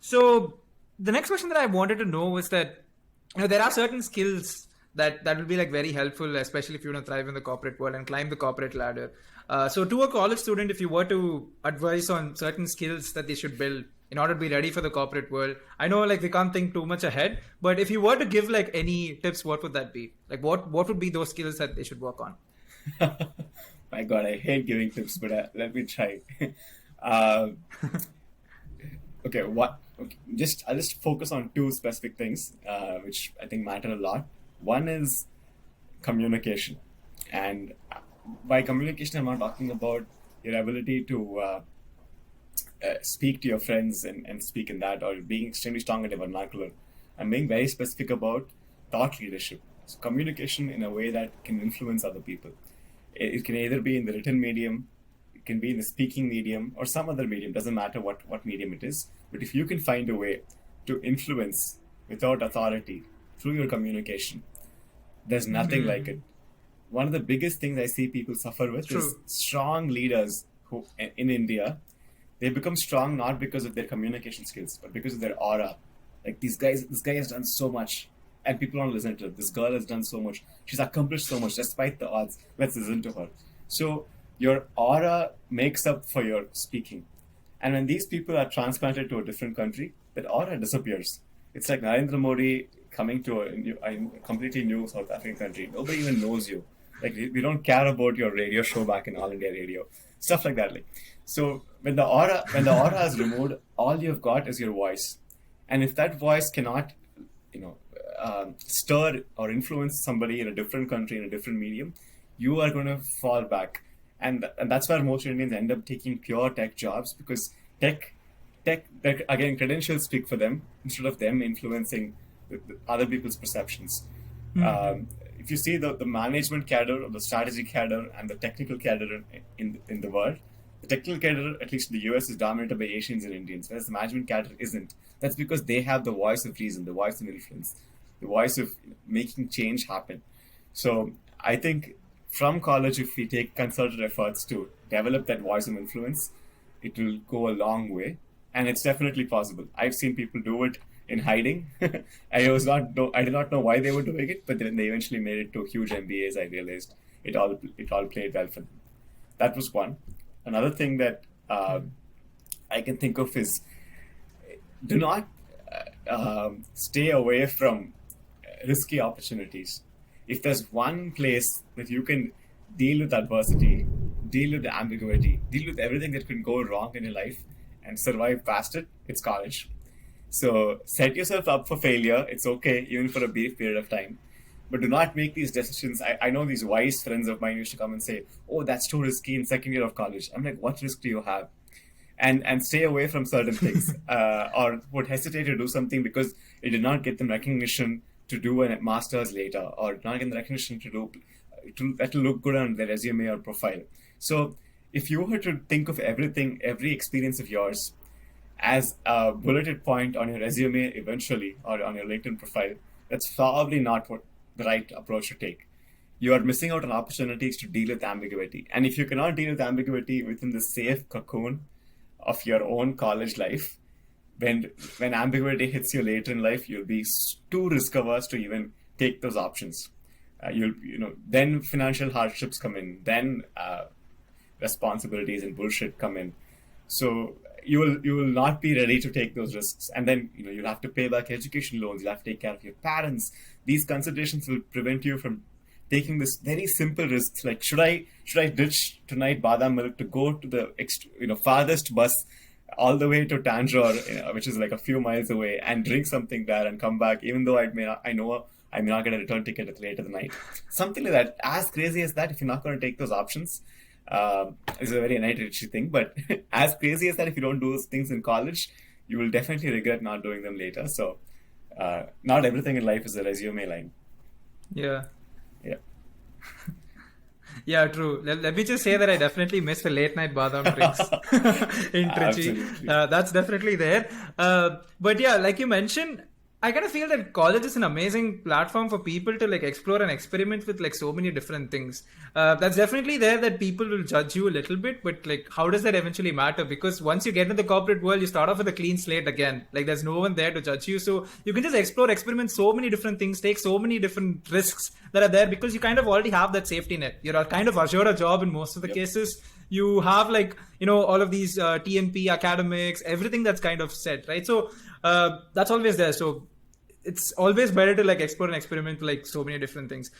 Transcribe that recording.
So the next question that I wanted to know was that there are certain skills that will be like very helpful, especially if you want to thrive in the corporate world and climb the corporate ladder. So to a college student, if you were to advise on certain skills that they should build in order to be ready for the corporate world, I know like we can't think too much ahead, but if you were to give like any tips, what would that be? Like what would be those skills that they should work on? My God, I hate giving tips, but let me try. uh, okay, I'll just focus on two specific things, which I think matter a lot. One is communication, and by communication, I'm not talking about your ability to speak to your friends and speak in that, or being extremely strong in the vernacular. I'm being very specific about thought leadership. So communication in a way that can influence other people. It can either be in the written medium, it can be in the speaking medium, or some other medium. Doesn't matter what medium it is. But if you can find a way to influence without authority through your communication, there's nothing like it. One of the biggest things I see people suffer with is strong leaders who in India, they become strong not because of their communication skills, but because of their aura. Like this guy has done so much, and people don't listen to her. This girl has done so much. She's accomplished so much despite the odds. Let's listen to her. So your aura makes up for your speaking. And when these people are transplanted to a different country, that aura disappears. It's like Narendra Modi coming to a completely new South African country. Nobody even knows you. Like we don't care about your radio show back in All India Radio. Stuff like that. So when the aura is removed, all you've got is your voice. And if that voice cannot, stir or influence somebody in a different country, in a different medium, you are going to fall back. And that's where most Indians end up taking pure tech jobs, because tech again, credentials speak for them instead of them influencing the other people's perceptions. If you see the management cadre, or the strategy cadre, and the technical cadre in the world, the technical cadre, at least in the US, is dominated by Asians and Indians, whereas the management cadre isn't. That's because they have the voice of reason, the voice of influence, the voice of making change happen. So I think from college, if we take concerted efforts to develop that voice of influence, it will go a long way. And it's definitely possible. I've seen people do it in hiding. I did not know why they were doing it, but then they eventually made it to huge MBAs. I realized it all played well for them. That was one. Another thing that I can think of is, do not stay away from risky opportunities. If there's one place that you can deal with adversity, deal with the ambiguity, deal with everything that can go wrong in your life and survive past it, it's college. So set yourself up for failure. It's okay, even for a brief period of time. But do not make these decisions. I know these wise friends of mine used to come and say, oh, that's too risky in second year of college. I'm like, what risk do you have? And stay away from certain things, or would hesitate to do something because it did not get them recognition to do a master's later, or not get the recognition that will look good on their resume or profile. So if you were to think of every experience of yours as a bulleted point on your resume eventually, or on your LinkedIn profile, that's probably not what the right approach to take. You are missing out on opportunities to deal with ambiguity. And if you cannot deal with ambiguity within the safe cocoon of your own college life, when ambiguity hits you later in life, you'll be too risk averse to even take those options. Then financial hardships come in, then responsibilities and bullshit come in. So you will not be ready to take those risks, and then you'll have to pay back education loans. You'll have to take care of your parents. These considerations will prevent you from taking this very simple risks, like should I ditch tonight badam milk to go to the farthest bus all the way to Tanjore, which is like a few miles away, and drink something there and come back, even though I may not get a return ticket at later the night. Something like that. As crazy as that, if you're not going to take those options, it's a very night-rich thing, but as crazy as that, if you don't do those things in college, you will definitely regret not doing them later. So not everything in life is a resume line. Yeah. Yeah, true. Let me just say that I definitely miss the late night badam drinks in Trichy. That's definitely there. But yeah, like you mentioned, I kind of feel that college is an amazing platform for people to like explore and experiment with like so many different things. That's definitely there that people will judge you a little bit, but like how does that eventually matter? Because once you get in the corporate world, you start off with a clean slate again. Like there's no one there to judge you, so you can just explore, experiment so many different things, take so many different risks that are there because you kind of already have that safety net. You're kind of assured a job in most of the cases. You have like all of these TNP academics, everything that's kind of set, right? So that's always there. So it's always better to like explore and experiment like so many different things.